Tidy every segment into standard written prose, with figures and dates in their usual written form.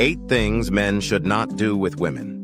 8 Things Men Should Not Do with Women.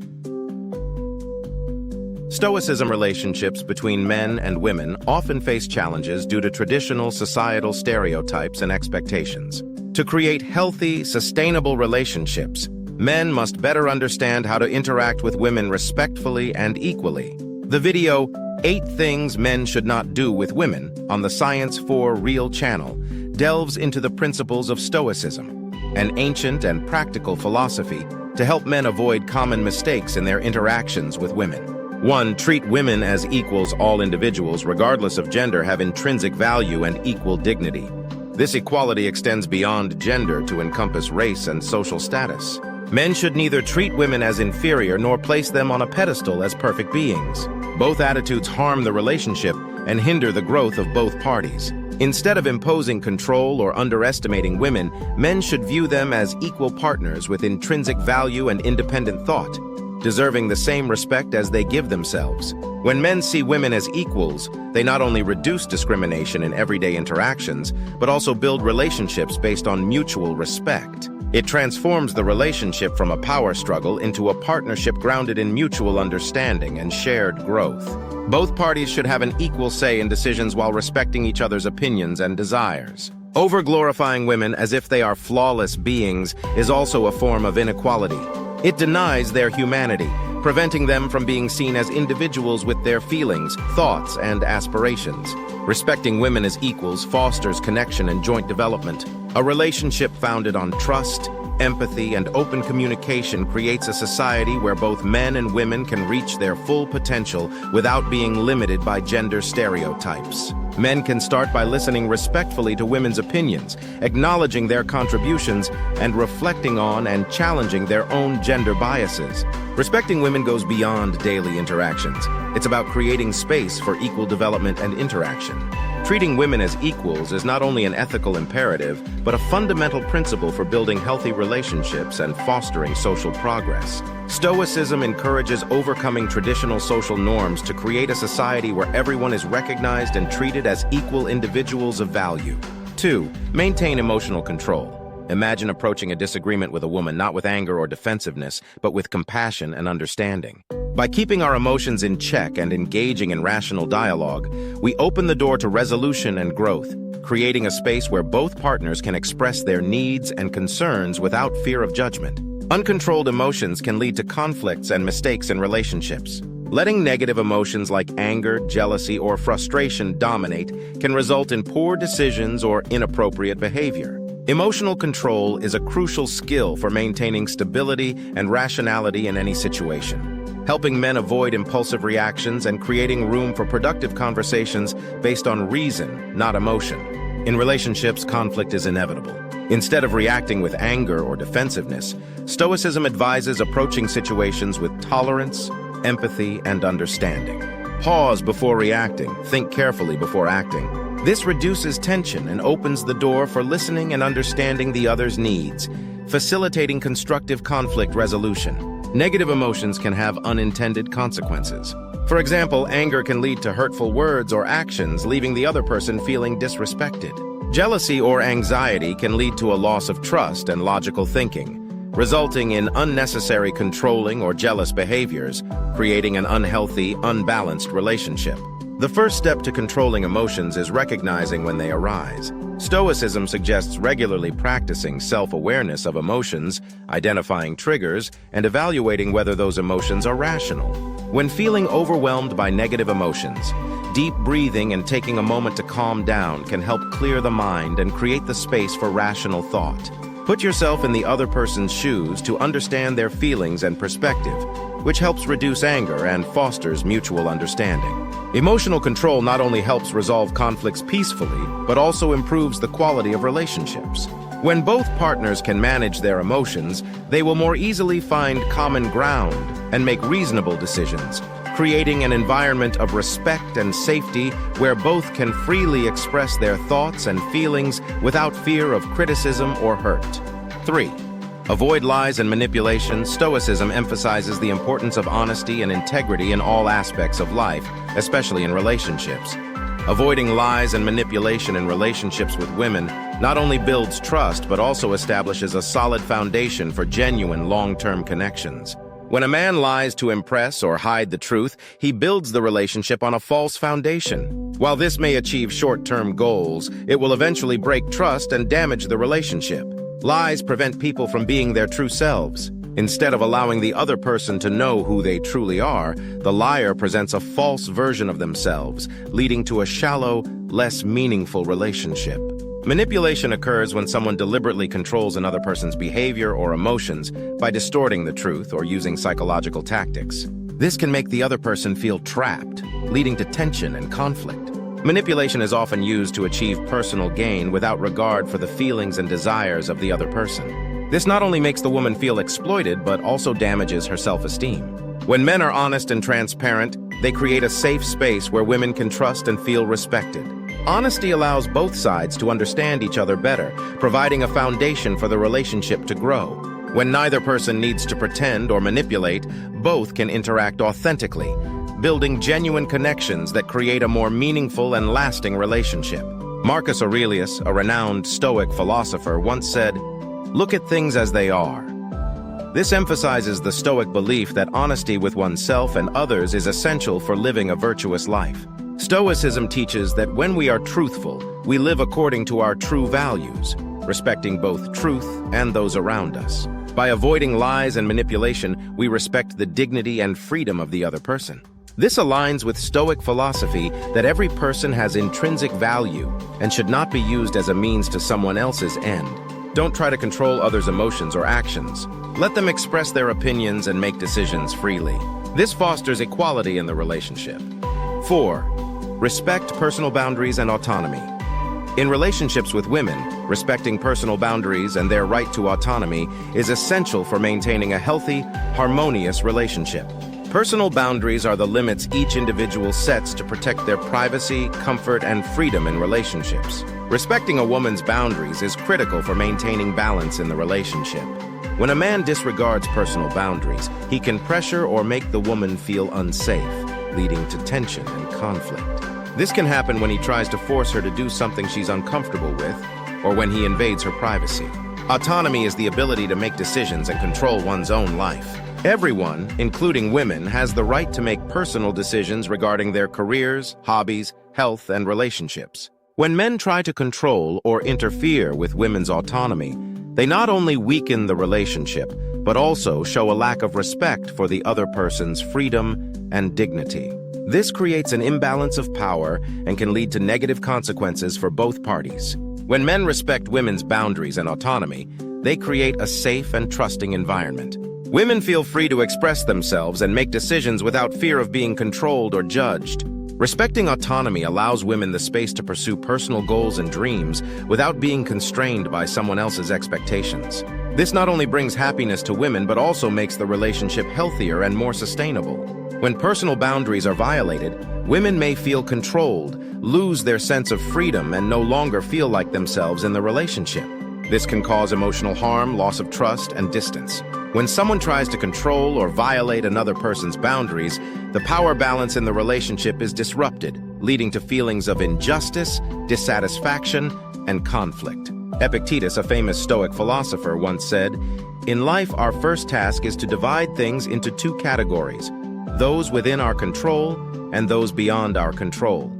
Stoicism relationships between men and women often face challenges due to traditional societal stereotypes and expectations. To create healthy, sustainable relationships, men must better understand how to interact with women respectfully and equally. The video, 8 Things Men Should Not Do with Women, on the Science for Real channel, delves into the principles of Stoicism, an ancient and practical philosophy to help men avoid common mistakes in their interactions with women. 1. Treat women as equals. All individuals, regardless of gender, have intrinsic value and equal dignity. This equality extends beyond gender to encompass race and social status. Men should neither treat women as inferior nor place them on a pedestal as perfect beings. Both attitudes harm the relationship and hinder the growth of both parties. Instead of imposing control or underestimating women, men should view them as equal partners with intrinsic value and independent thought, deserving the same respect as they give themselves. When men see women as equals, they not only reduce discrimination in everyday interactions, but also build relationships based on mutual respect. It transforms the relationship from a power struggle into a partnership grounded in mutual understanding and shared growth. Both parties should have an equal say in decisions while respecting each other's opinions and desires. Over-glorifying women as if they are flawless beings is also a form of inequality. It denies their humanity, preventing them from being seen as individuals with their feelings, thoughts, and aspirations. Respecting women as equals fosters connection and joint development. A relationship founded on trust, empathy, and open communication creates a society where both men and women can reach their full potential without being limited by gender stereotypes. Men can start by listening respectfully to women's opinions, acknowledging their contributions, and reflecting on and challenging their own gender biases. Respecting women goes beyond daily interactions. It's about creating space for equal development and interaction. Treating women as equals is not only an ethical imperative, but a fundamental principle for building healthy relationships and fostering social progress. Stoicism encourages overcoming traditional social norms to create a society where everyone is recognized and treated as equal individuals of value. 2. Maintain emotional control. Imagine approaching a disagreement with a woman not with anger or defensiveness, but with compassion and understanding. By keeping our emotions in check and engaging in rational dialogue, we open the door to resolution and growth, creating a space where both partners can express their needs and concerns without fear of judgment. Uncontrolled emotions can lead to conflicts and mistakes in relationships. Letting negative emotions like anger, jealousy, or frustration dominate can result in poor decisions or inappropriate behavior. Emotional control is a crucial skill for maintaining stability and rationality in any situation, helping men avoid impulsive reactions and creating room for productive conversations based on reason, not emotion. In relationships, conflict is inevitable. Instead of reacting with anger or defensiveness, Stoicism advises approaching situations with tolerance, empathy, and understanding. Pause before reacting, think carefully before acting. This reduces tension and opens the door for listening and understanding the other's needs, facilitating constructive conflict resolution. Negative emotions can have unintended consequences. For example, anger can lead to hurtful words or actions, leaving the other person feeling disrespected. Jealousy or anxiety can lead to a loss of trust and logical thinking, resulting in unnecessary controlling or jealous behaviors, creating an unhealthy, unbalanced relationship. The first step to controlling emotions is recognizing when they arise. Stoicism suggests regularly practicing self-awareness of emotions, identifying triggers, and evaluating whether those emotions are rational. When feeling overwhelmed by negative emotions, deep breathing and taking a moment to calm down can help clear the mind and create the space for rational thought. Put yourself in the other person's shoes to understand their feelings and perspective, which helps reduce anger and fosters mutual understanding. Emotional control not only helps resolve conflicts peacefully, but also improves the quality of relationships. When both partners can manage their emotions, they will more easily find common ground and make reasonable decisions, creating an environment of respect and safety where both can freely express their thoughts and feelings without fear of criticism or hurt. 3. Avoid lies and manipulation. Stoicism emphasizes the importance of honesty and integrity in all aspects of life, especially in relationships. Avoiding lies and manipulation in relationships with women not only builds trust but also establishes a solid foundation for genuine long-term connections. When a man lies to impress or hide the truth, he builds the relationship on a false foundation. While this may achieve short-term goals, it will eventually break trust and damage the relationship. Lies prevent people from being their true selves. Instead of allowing the other person to know who they truly are, the liar presents a false version of themselves, leading to a shallow, less meaningful relationship. Manipulation occurs when someone deliberately controls another person's behavior or emotions by distorting the truth or using psychological tactics. This can make the other person feel trapped, leading to tension and conflict. Manipulation is often used to achieve personal gain without regard for the feelings and desires of the other person. This not only makes the woman feel exploited, but also damages her self-esteem. When men are honest and transparent, they create a safe space where women can trust and feel respected. Honesty allows both sides to understand each other better, providing a foundation for the relationship to grow. When neither person needs to pretend or manipulate, both can interact authentically, building genuine connections that create a more meaningful and lasting relationship. Marcus Aurelius, a renowned Stoic philosopher, once said, "Look at things as they are." This emphasizes the Stoic belief that honesty with oneself and others is essential for living a virtuous life. Stoicism teaches that when we are truthful, we live according to our true values, respecting both truth and those around us. By avoiding lies and manipulation, we respect the dignity and freedom of the other person. This aligns with Stoic philosophy that every person has intrinsic value and should not be used as a means to someone else's end. Don't try to control others' emotions or actions. Let them express their opinions and make decisions freely. This fosters equality in the relationship. 4. Respect personal boundaries and autonomy. In relationships with women, respecting personal boundaries and their right to autonomy is essential for maintaining a healthy, harmonious relationship. Personal boundaries are the limits each individual sets to protect their privacy, comfort, and freedom in relationships. Respecting a woman's boundaries is critical for maintaining balance in the relationship. When a man disregards personal boundaries, he can pressure or make the woman feel unsafe, leading to tension and conflict. This can happen when he tries to force her to do something she's uncomfortable with, or when he invades her privacy. Autonomy is the ability to make decisions and control one's own life. Everyone, including women, has the right to make personal decisions regarding their careers, hobbies, health, and relationships. When men try to control or interfere with women's autonomy, they not only weaken the relationship, but also show a lack of respect for the other person's freedom and dignity. This creates an imbalance of power and can lead to negative consequences for both parties. When men respect women's boundaries and autonomy, they create a safe and trusting environment. Women feel free to express themselves and make decisions without fear of being controlled or judged. Respecting autonomy allows women the space to pursue personal goals and dreams without being constrained by someone else's expectations. This not only brings happiness to women, but also makes the relationship healthier and more sustainable. When personal boundaries are violated, women may feel controlled, lose their sense of freedom, and no longer feel like themselves in the relationship. This can cause emotional harm, loss of trust, and distance. When someone tries to control or violate another person's boundaries, the power balance in the relationship is disrupted, leading to feelings of injustice, dissatisfaction, and conflict. Epictetus, a famous Stoic philosopher, once said, "In life, our first task is to divide things into two categories, those within our control and those beyond our control.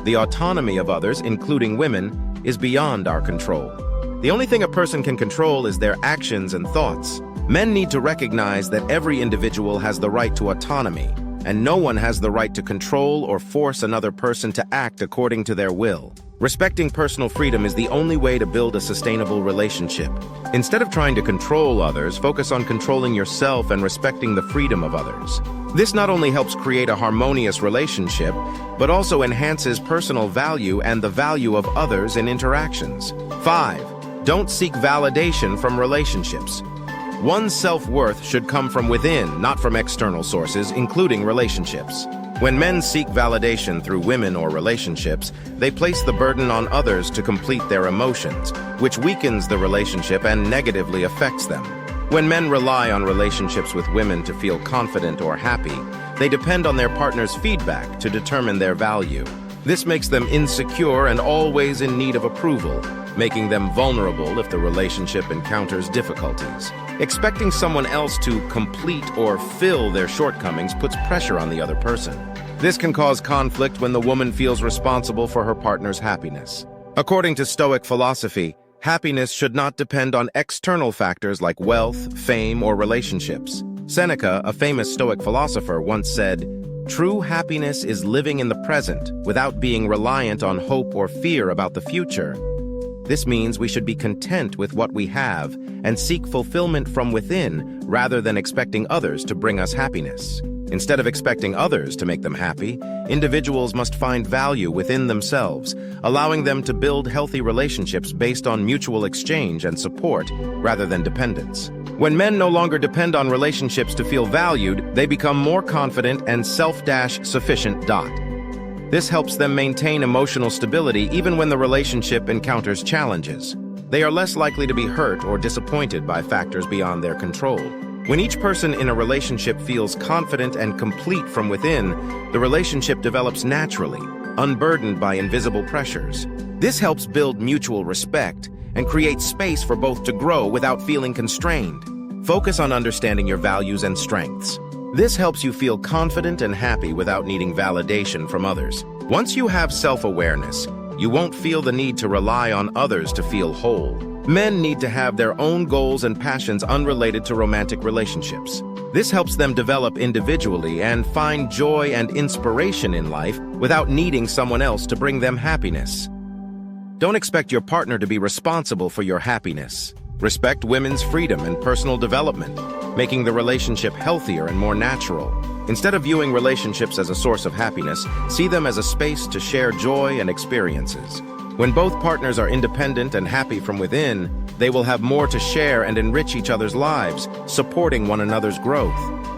The autonomy of others, including women, is beyond our control. The only thing a person can control is their actions and thoughts. Men need to recognize that every individual has the right to autonomy, and no one has the right to control or force another person to act according to their will. Respecting personal freedom is the only way to build a sustainable relationship. Instead of trying to control others, focus on controlling yourself and respecting the freedom of others. This not only helps create a harmonious relationship, but also enhances personal value and the value of others in interactions. 5. Don't seek validation from relationships. One's self-worth should come from within, not from external sources, including relationships. When men seek validation through women or relationships, they place the burden on others to complete their emotions, which weakens the relationship and negatively affects them. When men rely on relationships with women to feel confident or happy, they depend on their partner's feedback to determine their value. This makes them insecure and always in need of approval, making them vulnerable if the relationship encounters difficulties. Expecting someone else to complete or fill their shortcomings puts pressure on the other person. This can cause conflict when the woman feels responsible for her partner's happiness. According to Stoic philosophy, happiness should not depend on external factors like wealth, fame, or relationships. Seneca, a famous Stoic philosopher, once said, "True happiness is living in the present without being reliant on hope or fear about the future." This means we should be content with what we have and seek fulfillment from within rather than expecting others to bring us happiness. Instead of expecting others to make them happy, individuals must find value within themselves, allowing them to build healthy relationships based on mutual exchange and support rather than dependence. When men no longer depend on relationships to feel valued, they become more confident and self-sufficient. This helps them maintain emotional stability even when the relationship encounters challenges. They are less likely to be hurt or disappointed by factors beyond their control. When each person in a relationship feels confident and complete from within, the relationship develops naturally, unburdened by invisible pressures. This helps build mutual respect and create space for both to grow without feeling constrained. Focus on understanding your values and strengths. This helps you feel confident and happy without needing validation from others. Once you have self-awareness, you won't feel the need to rely on others to feel whole. Men need to have their own goals and passions unrelated to romantic relationships. This helps them develop individually and find joy and inspiration in life without needing someone else to bring them happiness. Don't expect your partner to be responsible for your happiness. Respect women's freedom and personal development, making the relationship healthier and more natural. Instead of viewing relationships as a source of happiness, see them as a space to share joy and experiences. When both partners are independent and happy from within, they will have more to share and enrich each other's lives, supporting one another's growth.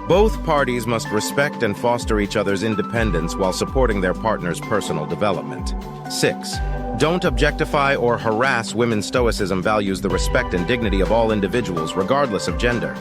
Both parties must respect and foster each other's independence while supporting their partner's personal development. 6. Don't objectify or harass women. Stoicism values the respect and dignity of all individuals, regardless of gender.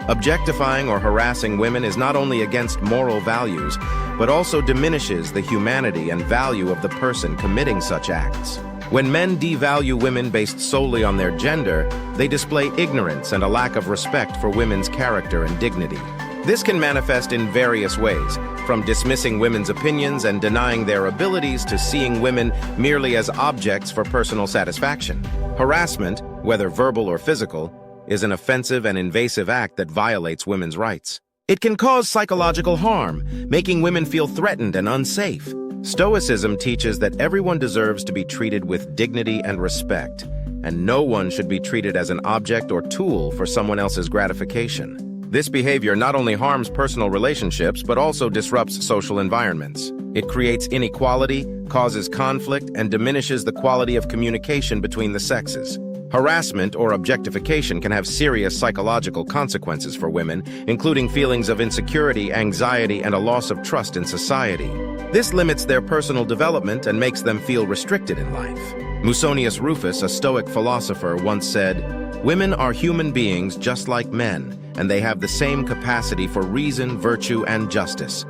Objectifying or harassing women is not only against moral values, but also diminishes the humanity and value of the person committing such acts. When men devalue women based solely on their gender, they display ignorance and a lack of respect for women's character and dignity. This can manifest in various ways, from dismissing women's opinions and denying their abilities to seeing women merely as objects for personal satisfaction. Harassment, whether verbal or physical, is an offensive and invasive act that violates women's rights. It can cause psychological harm, making women feel threatened and unsafe. Stoicism teaches that everyone deserves to be treated with dignity and respect, and no one should be treated as an object or tool for someone else's gratification. This behavior not only harms personal relationships, but also disrupts social environments. It creates inequality, causes conflict, and diminishes the quality of communication between the sexes. Harassment or objectification can have serious psychological consequences for women, including feelings of insecurity, anxiety, and a loss of trust in society. This limits their personal development and makes them feel restricted in life. Musonius Rufus, a Stoic philosopher, once said, "Women are human beings just like men, and they have the same capacity for reason, virtue, and justice."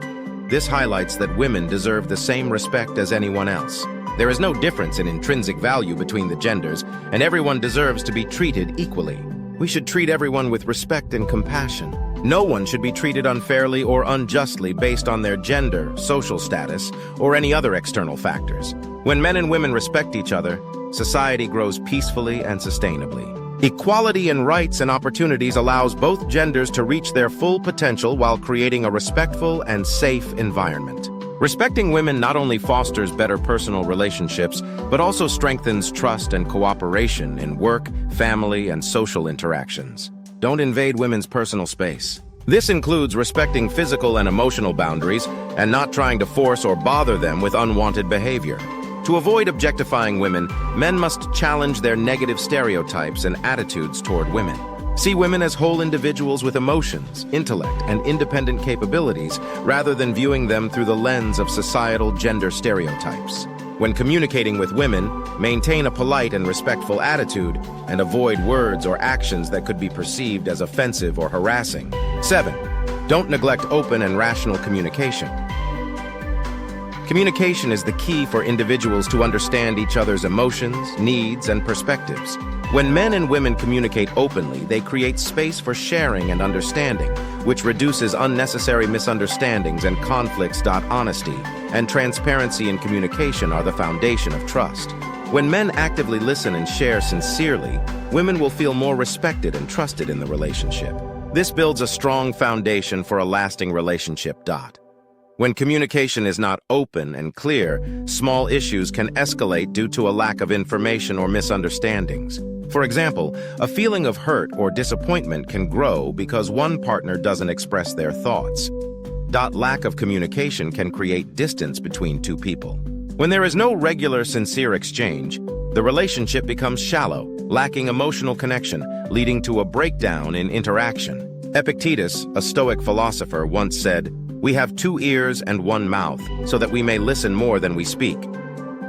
This highlights that women deserve the same respect as anyone else. There is no difference in intrinsic value between the genders, and everyone deserves to be treated equally. We should treat everyone with respect and compassion. No one should be treated unfairly or unjustly based on their gender, social status, or any other external factors. When men and women respect each other, society grows peacefully and sustainably. Equality in rights and opportunities allows both genders to reach their full potential while creating a respectful and safe environment. Respecting women not only fosters better personal relationships, but also strengthens trust and cooperation in work, family, and social interactions. Don't invade women's personal space. This includes respecting physical and emotional boundaries and not trying to force or bother them with unwanted behavior. To avoid objectifying women, men must challenge their negative stereotypes and attitudes toward women. See women as whole individuals with emotions, intellect, and independent capabilities, rather than viewing them through the lens of societal gender stereotypes. When communicating with women, maintain a polite and respectful attitude, and avoid words or actions that could be perceived as offensive or harassing. 7. Don't neglect open and rational communication. Communication is the key for individuals to understand each other's emotions, needs, and perspectives. When men and women communicate openly, they create space for sharing and understanding, which reduces unnecessary misunderstandings and conflicts. Honesty and transparency in communication are the foundation of trust. When men actively listen and share sincerely, women will feel more respected and trusted in the relationship. This builds a strong foundation for a lasting relationship. When communication is not open and clear, small issues can escalate due to a lack of information or misunderstandings. For example, a feeling of hurt or disappointment can grow because one partner doesn't express their thoughts. Lack of communication can create distance between two people. When there is no regular, sincere exchange, the relationship becomes shallow, lacking emotional connection, leading to a breakdown in interaction. Epictetus, a Stoic philosopher, once said, "We have 2 ears and 1 mouth, so that we may listen more than we speak."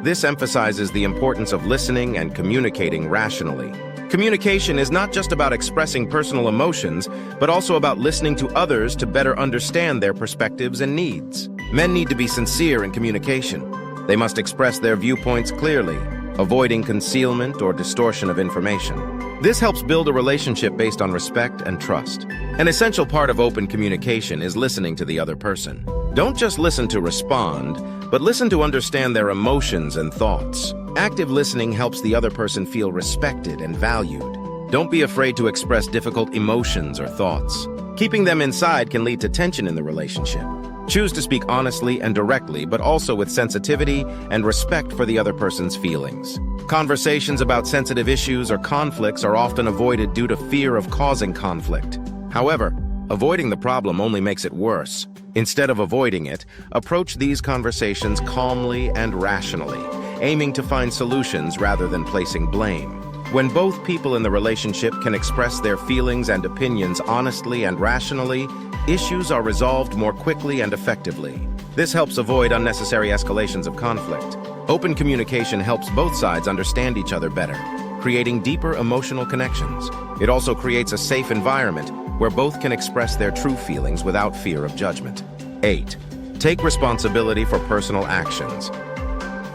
This emphasizes the importance of listening and communicating rationally. Communication is not just about expressing personal emotions, but also about listening to others to better understand their perspectives and needs. Men need to be sincere in communication. They must express their viewpoints clearly, avoiding concealment or distortion of information. This helps build a relationship based on respect and trust. An essential part of open communication is listening to the other person. Don't just listen to respond, but listen to understand their emotions and thoughts. Active listening helps the other person feel respected and valued. Don't be afraid to express difficult emotions or thoughts. Keeping them inside can lead to tension in the relationship. Choose to speak honestly and directly, but also with sensitivity and respect for the other person's feelings. Conversations about sensitive issues or conflicts are often avoided due to fear of causing conflict. However, avoiding the problem only makes it worse. Instead of avoiding it, approach these conversations calmly and rationally, aiming to find solutions rather than placing blame. When both people in the relationship can express their feelings and opinions honestly and rationally, issues are resolved more quickly and effectively. This helps avoid unnecessary escalations of conflict. Open communication helps both sides understand each other better, creating deeper emotional connections. It also creates a safe environment where both can express their true feelings without fear of judgment. 8. Take responsibility for personal actions.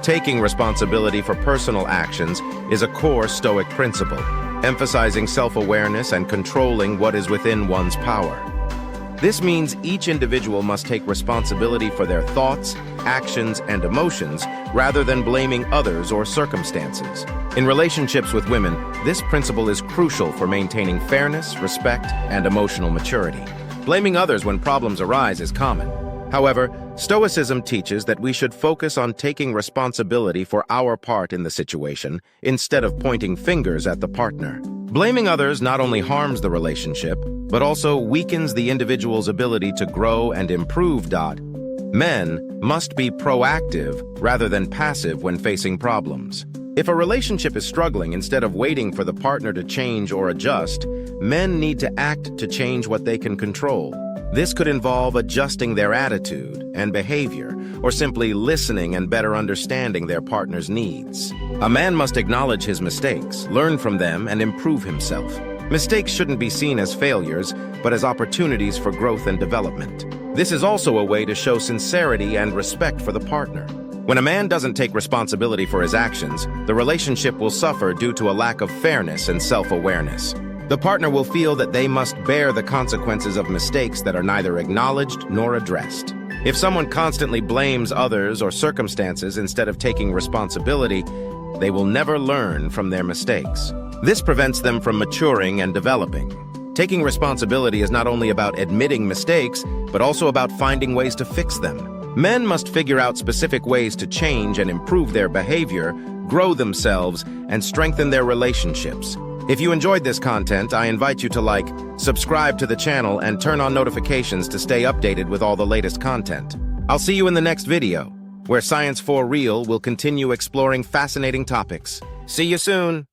Taking responsibility for personal actions is a core Stoic principle, emphasizing self-awareness and controlling what is within one's power. This means each individual must take responsibility for their thoughts, actions, and emotions rather than blaming others or circumstances. In relationships with women, this principle is crucial for maintaining fairness, respect, and emotional maturity. Blaming others when problems arise is common. However, Stoicism teaches that we should focus on taking responsibility for our part in the situation instead of pointing fingers at the partner. Blaming others not only harms the relationship, but also weakens the individual's ability to grow and improve. Men must be proactive rather than passive when facing problems. If a relationship is struggling, instead of waiting for the partner to change or adjust, men need to act to change what they can control. This could involve adjusting their attitude and behavior, or simply listening and better understanding their partner's needs. A man must acknowledge his mistakes, learn from them, and improve himself. Mistakes shouldn't be seen as failures, but as opportunities for growth and development. This is also a way to show sincerity and respect for the partner. When a man doesn't take responsibility for his actions, the relationship will suffer due to a lack of fairness and self-awareness. The partner will feel that they must bear the consequences of mistakes that are neither acknowledged nor addressed. If someone constantly blames others or circumstances instead of taking responsibility, they will never learn from their mistakes. This prevents them from maturing and developing. Taking responsibility is not only about admitting mistakes, but also about finding ways to fix them. Men must figure out specific ways to change and improve their behavior, grow themselves, and strengthen their relationships. If you enjoyed this content, I invite you to like, subscribe to the channel, and turn on notifications to stay updated with all the latest content. I'll see you in the next video, where Science for Real will continue exploring fascinating topics. See you soon!